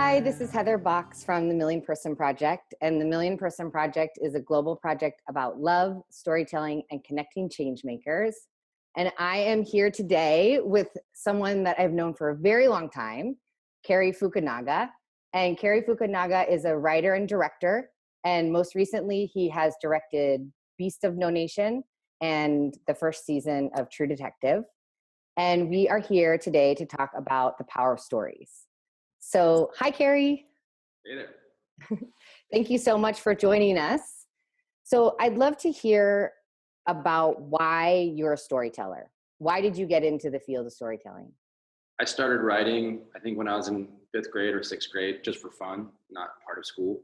Hi, this is Heather Box from the Million Person Project. And the Million Person Project is a global project about love, storytelling, and connecting change makers. And I am here today with someone that I've known for a very long time, Cary Fukunaga. And Cary Fukunaga is a writer and director. And most recently, he has directed Beast of No Nation and the first season of True Detective. And we are here today to talk about the power of stories. So, hi, Cary. Hey there. Thank you so much for joining us. So I'd love to hear about why you're a storyteller. Why did you get into the field of storytelling? I started writing, I think when I was in 5th grade or 6th grade, just for fun, not part of school,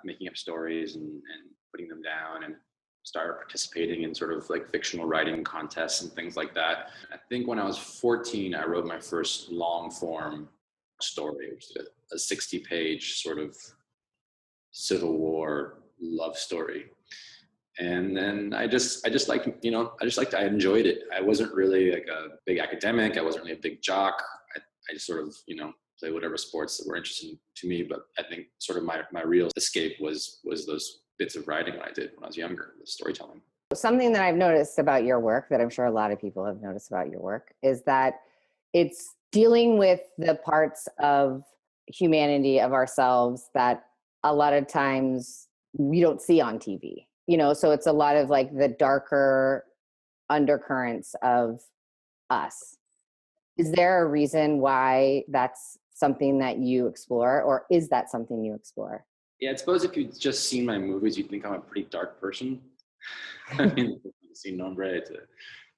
making up stories and putting them down, and started participating in sort of like fictional writing contests and things like that. I think when I was 14, I wrote my first long form story, which is a 60-page sort of Civil War love story. And then I enjoyed it. I wasn't really like a big academic. I wasn't really a big jock. I just sort of, play whatever sports that were interesting to me. But I think sort of my real escape was those bits of writing I did when I was younger, the storytelling. Something that I've noticed about your work, that I'm sure a lot of people have noticed about your work, is that it's dealing with the parts of humanity, of ourselves, that a lot of times we don't see on TV. So it's a lot of like the darker undercurrents of us. Is there a reason why that's something that you explore, or is that something you explore? Yeah, I suppose if you'd just seen my movies, you'd think I'm a pretty dark person. I mean, you've seen Nombre to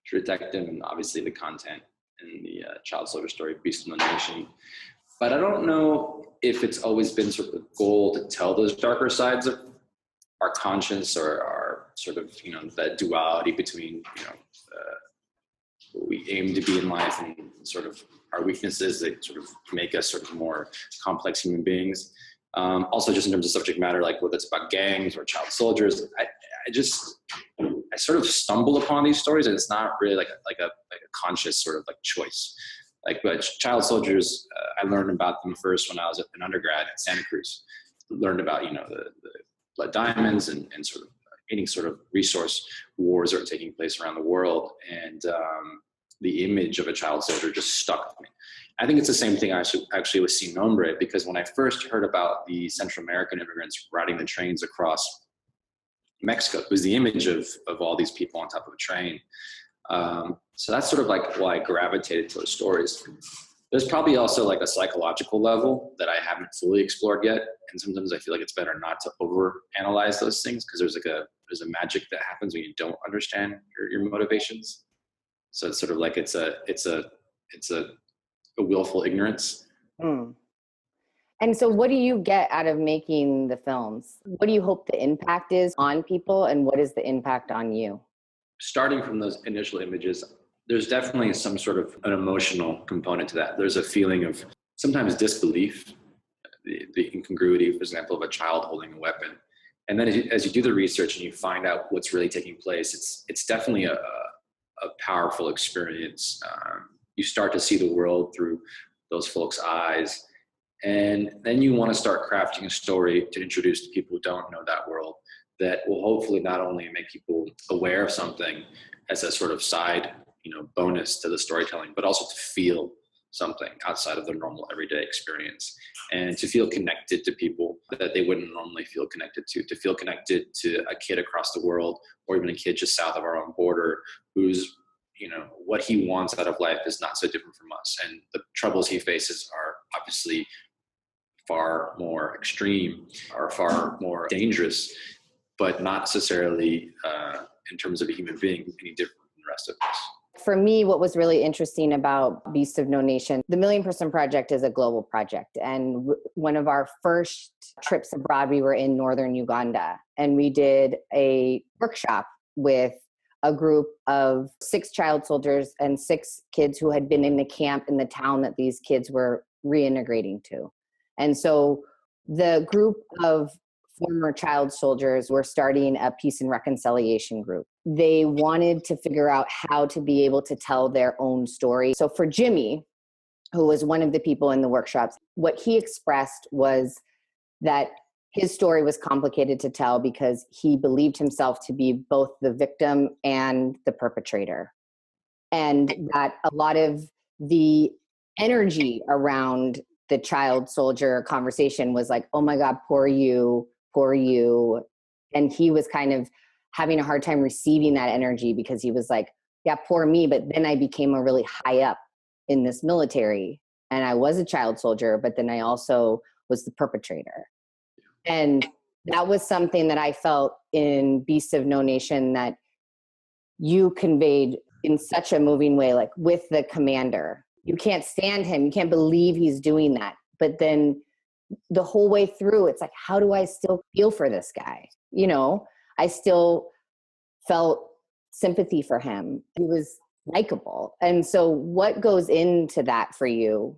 True Detective, and obviously the content in the child soldier story, Beast of No Nation. But I don't know if it's always been sort of the goal to tell those darker sides of our conscience, or our sort of, that duality between, what we aim to be in life and sort of our weaknesses that sort of make us sort of more complex human beings. Also, just in terms of subject matter, like whether it's about gangs or child soldiers, I sort of stumble upon these stories, and it's not really like a conscious sort of like choice. But child soldiers, I learned about them first when I was an undergrad at Santa Cruz. Learned about the blood diamonds and sort of any sort of resource wars that are taking place around the world, and the image of a child soldier just stuck with me. I think it's the same thing actually with Sin Nombre, because when I first heard about the Central American immigrants riding the trains across Mexico, it was the image of all these people on top of a train. So that's sort of like why I gravitated to those stories. There's probably also like a psychological level that I haven't fully explored yet. And sometimes I feel like it's better not to overanalyze those things, because there's a magic that happens when you don't understand your motivations. So it's sort of like it's a willful ignorance. Mm. And so what do you get out of making the films? What do you hope the impact is on people, and what is the impact on you? Starting from those initial images, there's definitely some sort of an emotional component to that. There's a feeling of sometimes disbelief, the incongruity, for example, of a child holding a weapon. And then as you do the research and you find out what's really taking place, it's definitely a powerful experience. You start to see the world through those folks' eyes. And then you want to start crafting a story to introduce to people who don't know that world, that will hopefully not only make people aware of something as a sort of side, bonus to the storytelling, but also to feel something outside of their normal everyday experience, and to feel connected to people that they wouldn't normally feel connected to feel connected to a kid across the world, or even a kid just south of our own border, who's, what he wants out of life is not so different from us. And the troubles he faces are obviously far more extreme, or far more dangerous, but not necessarily in terms of a human being any different from the rest of us. For me, what was really interesting about Beast of No Nation, the Million Person Project is a global project. And one of our first trips abroad, we were in northern Uganda, and we did a workshop with a group of 6 child soldiers and 6 kids who had been in the camp in the town that these kids were reintegrating to. And so the group of former child soldiers were starting a peace and reconciliation group. They wanted to figure out how to be able to tell their own story. So for Jimmy, who was one of the people in the workshops, what he expressed was that his story was complicated to tell because he believed himself to be both the victim and the perpetrator. And that a lot of the energy around the child soldier conversation was like, oh my God, poor you, poor you. And he was kind of having a hard time receiving that energy because he was like, yeah, poor me. But then I became a really high up in this military and I was a child soldier, but then I also was the perpetrator. And that was something that I felt in Beasts of No Nation that you conveyed in such a moving way, like with the commander. You can't stand him. You can't believe he's doing that. But then the whole way through, it's like, how do I still feel for this guy? You know, I still felt sympathy for him. He was likable. And so what goes into that for you?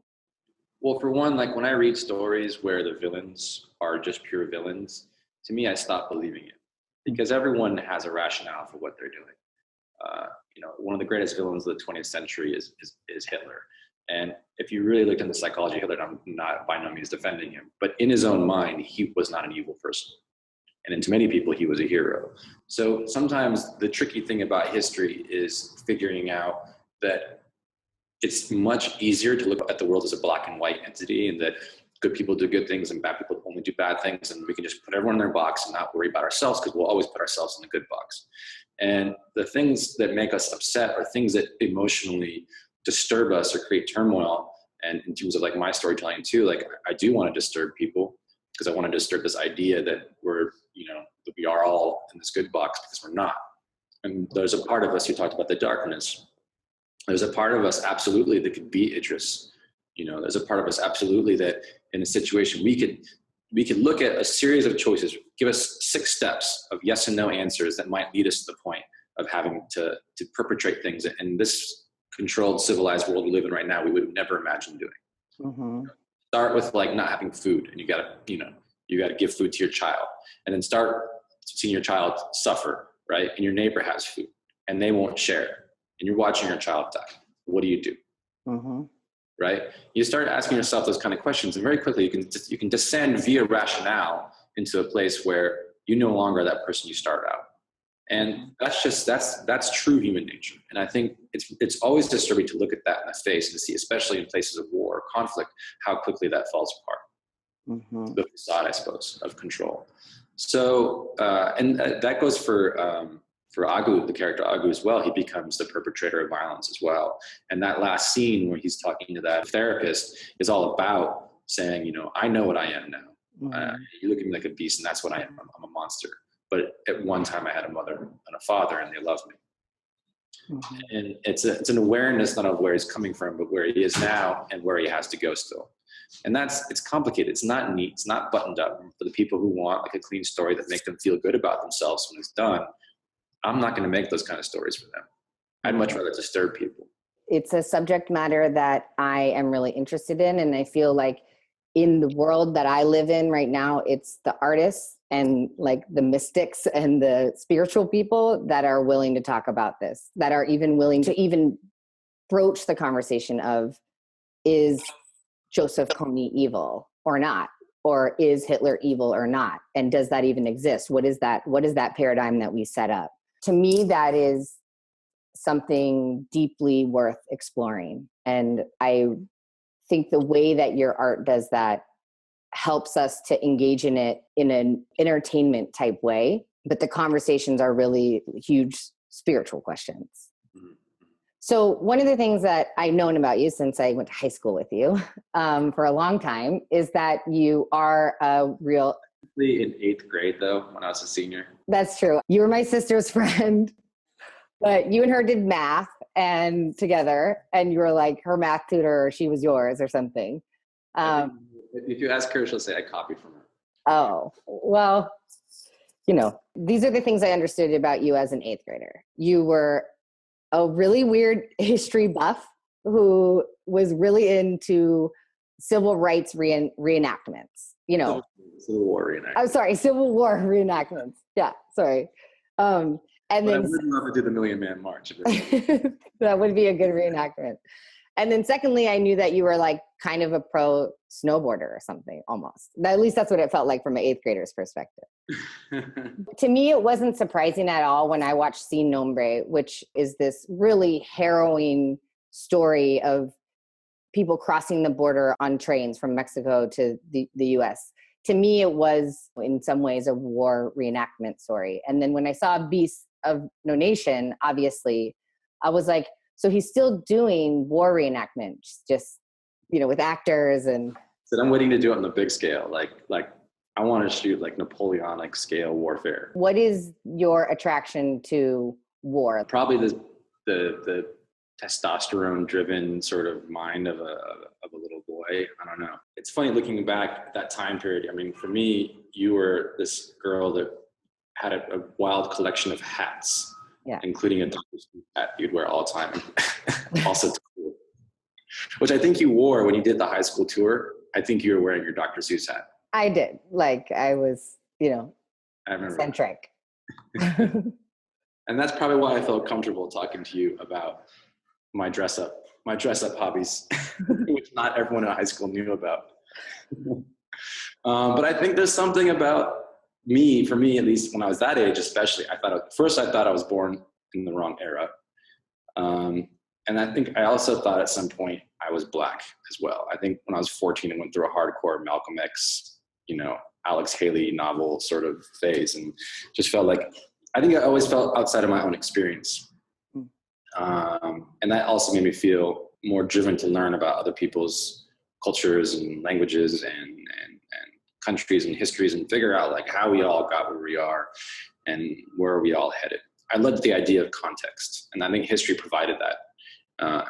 Well, for one, like when I read stories where the villains are just pure villains, to me, I stop believing it because everyone has a rationale for what they're doing. One of the greatest villains of the 20th century is Hitler. And if you really looked into the psychology of Hitler, I'm not by no means defending him, but in his own mind, he was not an evil person. And to many people, he was a hero. So sometimes the tricky thing about history is figuring out that it's much easier to look at the world as a black and white entity and that good people do good things and bad people only do bad things. And we can just put everyone in their box and not worry about ourselves because we'll always put ourselves in the good box. And the things that make us upset are things that emotionally disturb us or create turmoil. And in terms of like my storytelling too, like I do want to disturb people because I want to disturb this idea that that we are all in this good box because we're not. And there's a part of us, you talked about the darkness. There's a part of us absolutely that could be Idris. There's a part of us absolutely that in a situation we could look at a series of choices, give us 6 steps of yes and no answers that might lead us to the point of having to perpetrate things in this controlled, civilized world we live in right now, we would never imagine doing. Mm-hmm. Start with like not having food and you gotta give food to your child and then start seeing your child suffer, right? And your neighbor has food and they won't share. And you're watching your child die. What do you do? Mm-hmm. Right? You start asking yourself those kind of questions, and very quickly you can descend via rationale into a place where you no longer are that person you start out. And that's true human nature. And I think it's always disturbing to look at that in the face and see, especially in places of war or conflict, how quickly that falls apart. Mm-hmm. The facade, I suppose, of control. So, and that goes for Agu, the character Agu as well. He becomes the perpetrator of violence as well. And that last scene where he's talking to that therapist is all about saying, I know what I am now. Mm-hmm. You look at me like a beast and that's what I am. I'm a monster. But at one time I had a mother and a father and they loved me. Mm-hmm. And it's an awareness not of where he's coming from, but where he is now and where he has to go still. And it's complicated. It's not neat. It's not buttoned up. For the people who want like a clean story that make them feel good about themselves when it's done, I'm not going to make those kind of stories for them. I'd much rather disturb people. It's a subject matter that I am really interested in. And I feel like in the world that I live in right now, it's the artists and like the mystics and the spiritual people that are willing to talk about this, that are even willing to even broach the conversation of, is Joseph Kony evil or not? Or is Hitler evil or not? And does that even exist? What is that paradigm that we set up? To me, that is something deeply worth exploring. And I think the way that your art does that helps us to engage in it in an entertainment type way. But the conversations are really huge spiritual questions. Mm-hmm. So one of the things that I've known about you since I went to high school with you for a long time is that you are a real... In 8th grade, though, when I was a senior. That's true. You were my sister's friend, but you and her did math and together, and you were like her math tutor, or she was yours or something. If you ask her, she'll say I copied from her. Oh, well, these are the things I understood about you as an 8th grader. You were a really weird history buff who was really into civil rights reenactments. Civil War reenactments. I'm sorry, Civil War reenactments. Yeah, sorry. And then I would love to do the Million Man March. That would be a good reenactment. And then secondly, I knew that you were like kind of a pro snowboarder or something almost. At least that's what it felt like from an eighth grader's perspective. To me, it wasn't surprising at all when I watched Sin Nombre, which is this really harrowing story of people crossing the border on trains from Mexico to the US. To me, it was in some ways a war reenactment story. And then when I saw Beasts of No Nation, obviously, I was like, so he's still doing war reenactments, just, with actors and. So I'm waiting to do it on the big scale. Like I want to shoot like Napoleonic scale warfare. What is your attraction to war? Probably the testosterone driven sort of mind of a little boy. I don't know. It's funny looking back at that time period. I mean, for me, you were this girl that had a wild collection of hats, including a Dr. Seuss hat you'd wear all the time. Also, which I think you wore when you did the high school tour. I think you were wearing your Dr. Seuss hat. I did. Like I was, I remember. Eccentric. And that's probably why I felt comfortable talking to you about my dress up hobbies, which not everyone in high school knew about. But I think there's something about for me, at least when I was that age, especially, I thought I was born in the wrong era. And I think I also thought at some point I was Black as well. I think when I was 14, I went through a hardcore Malcolm X, Alex Haley novel sort of phase, and just felt like, I think I always felt outside of my own experience. And that also made me feel more driven to learn about other people's cultures and languages and countries and histories, and figure out like how we all got where we are and where are we all headed. I loved the idea of context, and I think history provided that.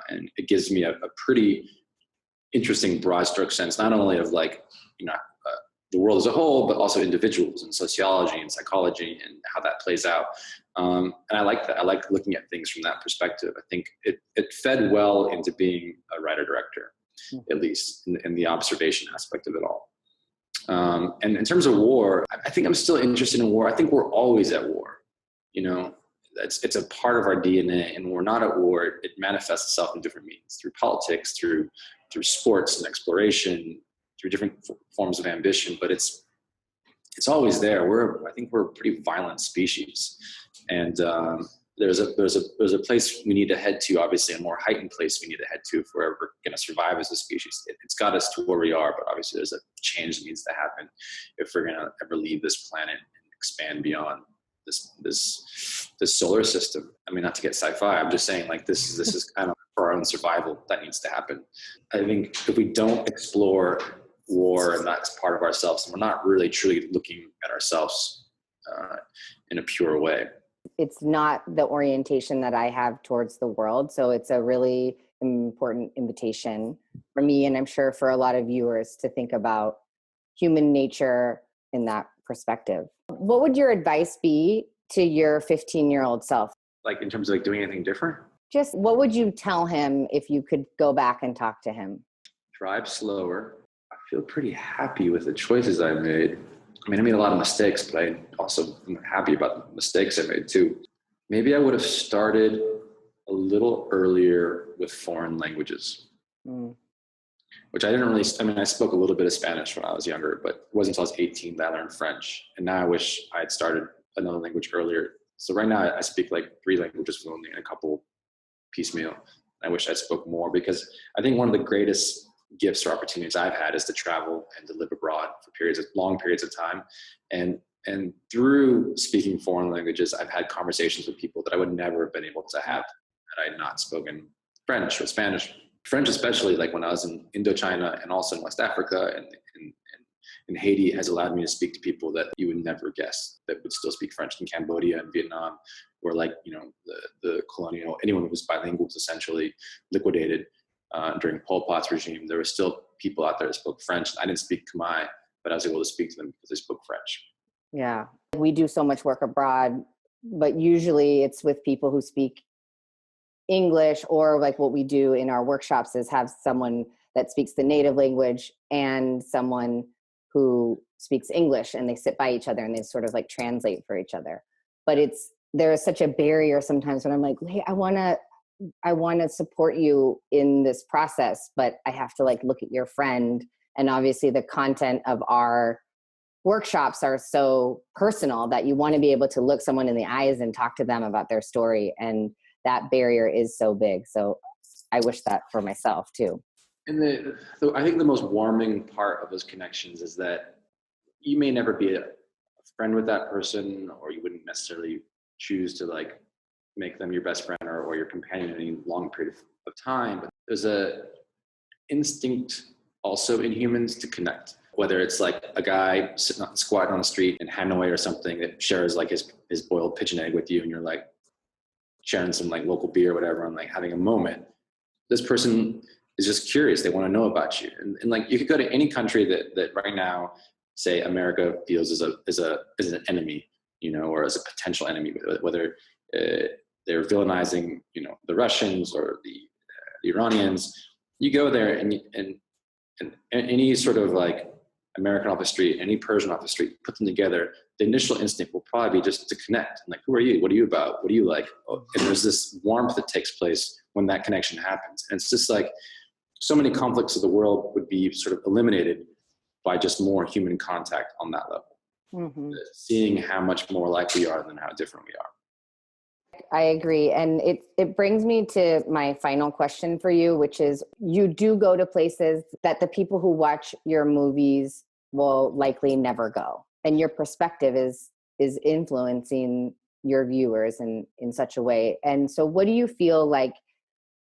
And it gives me a pretty interesting broad stroke sense, not only of like, the world as a whole, but also individuals and sociology and psychology and how that plays out. And I like that. I like looking at things from that perspective. I think it fed well into being a writer-director, at least in the observation aspect of it all. And in terms of war, I think I'm still interested in war. I think we're always at war. It's a part of our DNA, and when we're not at war, it manifests itself in different means, through politics, through sports and exploration, through different forms of ambition, but it's always there. I think we're a pretty violent species, and there's a place we need to head to, obviously a more heightened place we need to head to if we're ever going to survive as a species. It's got us to where we are, but obviously there's a change that needs to happen if we're going to ever leave this planet and expand beyond this solar system. I mean, not to get sci-fi, I'm just saying like this is kind of for our own survival that needs to happen. I think if we don't explore war and that's part of ourselves, and we're not really truly looking at ourselves in a pure way. It's not the orientation that I have towards the world. So it's a really important invitation for me, and I'm sure for a lot of viewers, to think about human nature in that perspective. What would your advice be to your 15-year-old self? Like in terms of like doing anything different? Just what would you tell him if you could go back and talk to him? Drive slower. I feel pretty happy with the choices I made. I mean, I made a lot of mistakes, but I also am happy about the mistakes I made too. Maybe I would have started a little earlier with foreign languages, which I didn't really, I spoke a little bit of Spanish when I was younger, but it wasn't until I was 18 that I learned French. And now I wish I had started another language earlier. So right now I speak like 3 languages fluently and a couple piecemeal. I wish I spoke more, because I think one of the greatest gifts or opportunities I've had is to travel and to live abroad for long periods of time. And through speaking foreign languages, I've had conversations with people that I would never have been able to have had I not spoken French or Spanish. French especially, like when I was in Indochina and also in West Africa and in Haiti, has allowed me to speak to people that you would never guess that would still speak French. In Cambodia and Vietnam, where like, the colonial, anyone who was bilingual was essentially liquidated during Pol Pot's regime. There were still people out there that spoke French. I didn't speak Khmer, but I was able to speak to them because they spoke French. Yeah, we do so much work abroad, but usually it's with people who speak English, or like what we do in our workshops is have someone that speaks the native language and someone who speaks English, and they sit by each other and they sort of like translate for each other. But there is such a barrier sometimes when I'm like, hey, I want to I want to support you in this process, but I have to like look at your friend. And obviously the content of our workshops are so personal that you want to be able to look someone in the eyes and talk to them about their story. And that barrier is so big. So I wish that for myself too. And I think the most warming part of those connections is that you may never be a friend with that person, or you wouldn't necessarily choose to like make them your best friend or your companion in any long period of time. But there's a instinct also in humans to connect, whether it's like a guy squatting on the street in Hanoi or something that shares like his boiled pigeon egg with you, and you're like sharing some like local beer or whatever, and like having a moment. This person is just curious. They want to know about you. And like, you could go to any country that right now, say America feels as an enemy, you know, or as a potential enemy, whether they're villainizing, you know, the Russians or the Iranians. You go there and any sort of like American off the street, any Persian off the street, put them together, the initial instinct will probably be just to connect. Like, who are you? What are you about? What do you like? And there's this warmth that takes place when that connection happens. And it's just like, so many conflicts of the world would be sort of eliminated by just more human contact on that level. Mm-hmm. Seeing how much more alike we are than how different we are. I agree. And it brings me to my final question for you, which is, you do go to places that the people who watch your movies will likely never go. And your perspective is influencing your viewers in such a way. And so what do you feel like,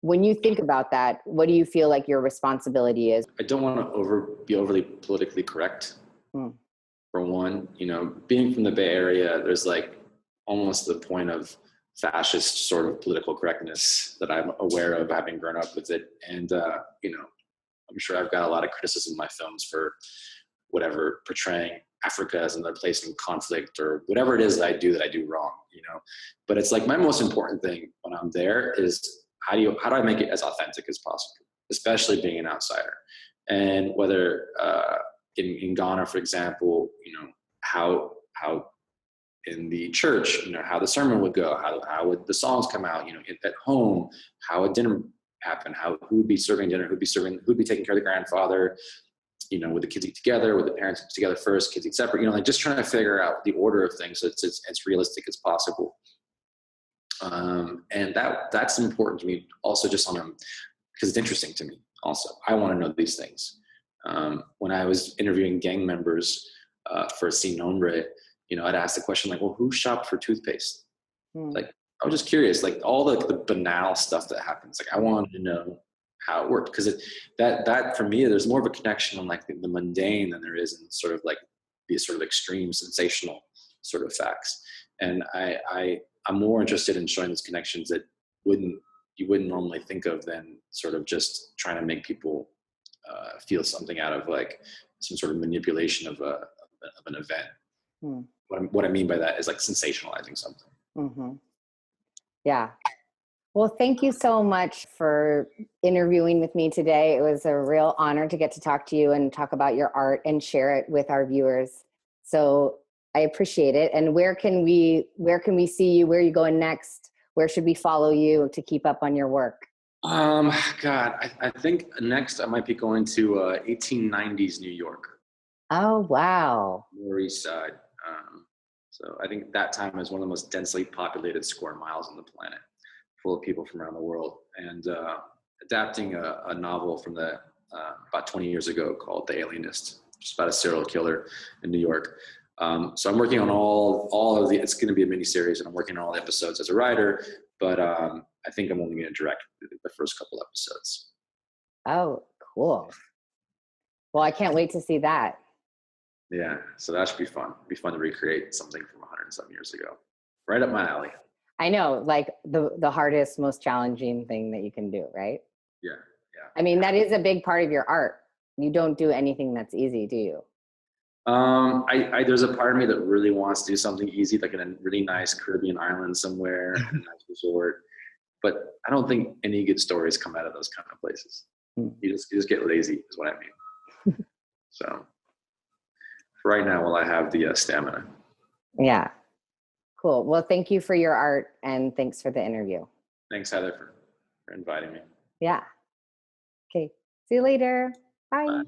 when you think about that, what do you feel like your responsibility is? I don't want to be overly politically correct. For one, you know, being from the Bay Area, there's like almost the point of fascist sort of political correctness that I'm aware of, having grown up with it. And, you know, I'm sure I've got a lot of criticism in my films for whatever, portraying Africa as another place in conflict or whatever it is that I do wrong, you know. But it's like, my most important thing when I'm there is, how do I make it as authentic as possible, especially being an outsider? And whether in Ghana, for example, you know, how in the church, you know, how the sermon would go, how would the songs come out, you know, at home, how would dinner happen, who would be serving dinner, who'd be taking care of the grandfather, you know, would the kids eat together, would the parents eat together first, kids eat separate, you know, like just trying to figure out the order of things so it's as realistic as possible. And that's important to me also, just because it's interesting to me also. I want to know these things. When I was interviewing gang members for Sin Nombre, you know, I'd ask the question like, well, who shopped for toothpaste? Like, I was just curious, like all the banal stuff that happens. Like, I wanted to know how it worked, because that for me, there's more of a connection on like the mundane than there is in sort of like these sort of extreme sensational sort of facts. And I'm more interested in showing those connections that you wouldn't normally think of than sort of just trying to make people feel something out of like some sort of manipulation of an event. What I mean by that is like sensationalizing something. Mm-hmm. Yeah. Well, thank you so much for interviewing with me today. It was a real honor to get to talk to you and talk about your art and share it with our viewers. So I appreciate it. And where can we see you? Where are you going next? Where should we follow you to keep up on your work? God, I think next I might be going to 1890s New York. Oh, wow. Lower East Side. So I think that time is one of the most densely populated square miles on the planet, full of people from around the world. And adapting a novel from about 20 years ago called The Alienist, which is about a serial killer in New York. So I'm working on all of it's going to be a mini series, and I'm working on all the episodes as a writer, but I think I'm only going to direct the first couple episodes. Oh, cool. Well, I can't wait to see that. Yeah, so that should be fun. It'd be fun to recreate something from 100 and some years ago. Right up my alley. I know, like the hardest, most challenging thing that you can do, right? Yeah. I mean, that is a big part of your art. You don't do anything that's easy, do you? There's a part of me that really wants to do something easy, like in a really nice Caribbean island somewhere, a nice resort. But I don't think any good stories come out of those kind of places. You just get lazy, is what I mean. So right now, while I have the stamina. Yeah. Cool. Well, thank you for your art, and thanks for the interview. Thanks, Heather, for inviting me. Yeah. Okay. See you later. Bye. Bye.